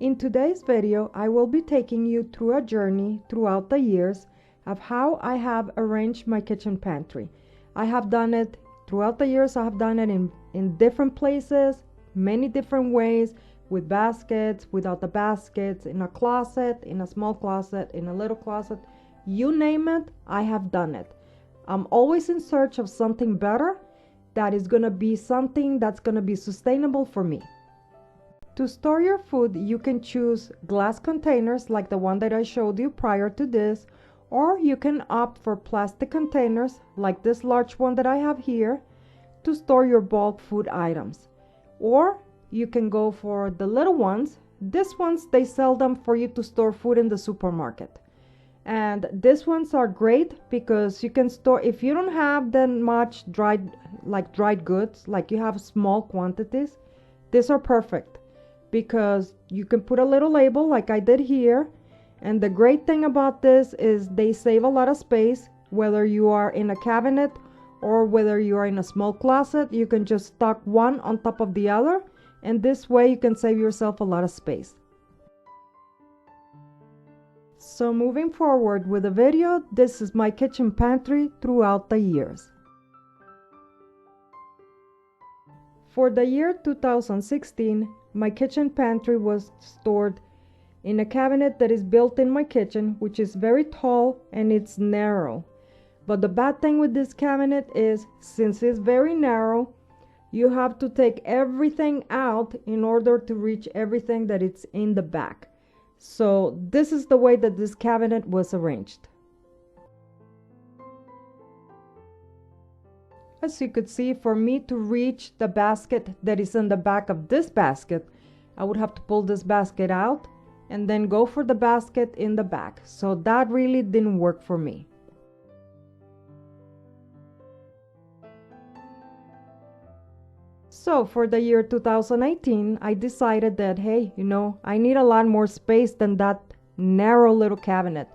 In today's video, I will be taking you through a journey throughout the years of how I have arranged my kitchen pantry. I have done it throughout the years. I have done it in different places, many different ways, with baskets, without the baskets, in a closet, in a small closet, in a little closet. You name it, I have done it. I'm always in search of something better that is going to be something that's going to be sustainable for me. To store your food, you can choose glass containers like the one that I showed you prior to this, or you can opt for plastic containers like this large one that I have here to store your bulk food items. Or you can go for the little ones. These ones, they sell them for you to store food in the supermarket. And these ones are great because you can store, if you don't have that much dried goods, like you have small quantities, these are perfect because you can put a little label like I did here. And the great thing about this is they save a lot of space. Whether you are in a cabinet or whether you are in a small closet, you can just stock one on top of the other, and this way you can save yourself a lot of space. So moving forward with the video, this is my kitchen pantry throughout the years. For the year 2016, my kitchen pantry was stored in a cabinet that is built in my kitchen, which is very tall and it's narrow. But the bad thing with this cabinet is, since it's very narrow, you have to take everything out in order to reach everything that is in the back. So this is the way that this cabinet was arranged. As you could see, for me to reach the basket that is in the back of this basket, I would have to pull this basket out and then go for the basket in the back. So that really didn't work for me. So for the year 2018, I decided that, hey, I need a lot more space than that narrow little cabinet.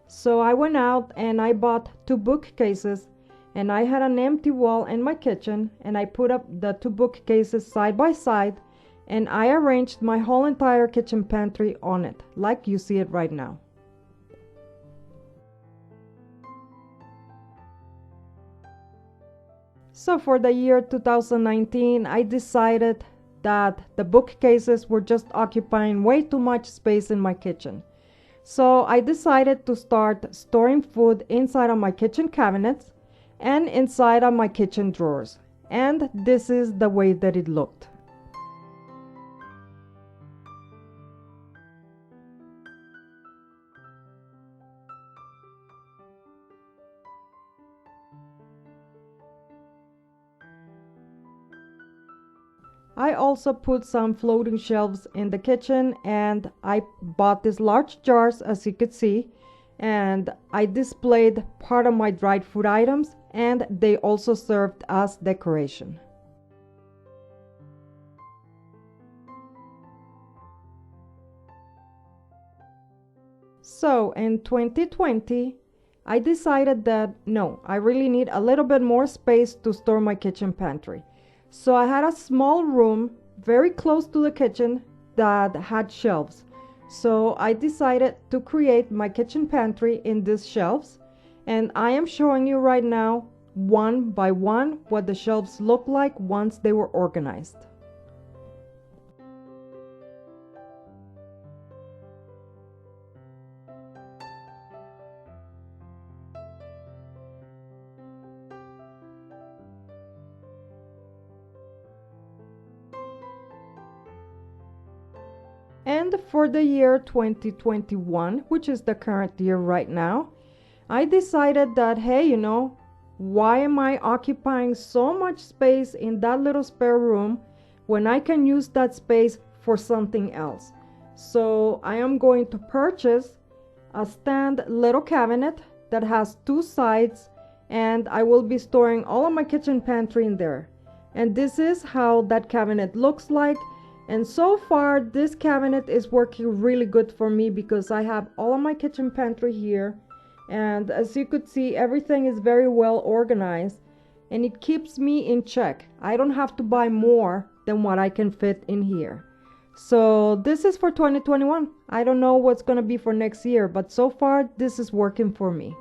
So I went out and I bought 2 bookcases, and I had an empty wall in my kitchen, and I put up the 2 bookcases side by side, and I arranged my whole entire kitchen pantry on it, like you see it right now. So for the year 2019, I decided that the bookcases were just occupying way too much space in my kitchen. So I decided to start storing food inside of my kitchen cabinets and inside of my kitchen drawers. And this is the way that it looked. I also put some floating shelves in the kitchen, and I bought these large jars, as you could see, and I displayed part of my dried food items, and they also served as decoration. So in 2020, I decided that no, I really need a little bit more space to store my kitchen pantry. So I had a small room very close to the kitchen that had shelves. So I decided to create my kitchen pantry in these shelves, and I am showing you right now one by one what the shelves look like once they were organized. And for the year 2021, which is the current year right now, I decided that, hey, why am I occupying so much space in that little spare room when I can use that space for something else? So I am going to purchase a stand little cabinet that has 2 sides, and I will be storing all of my kitchen pantry in there. And this is how that cabinet looks like. And so far, this cabinet is working really good for me because I have all of my kitchen pantry here. And as you could see, everything is very well organized, and it keeps me in check. I don't have to buy more than what I can fit in here. So this is for 2021. I don't know what's gonna be for next year, but so far this is working for me.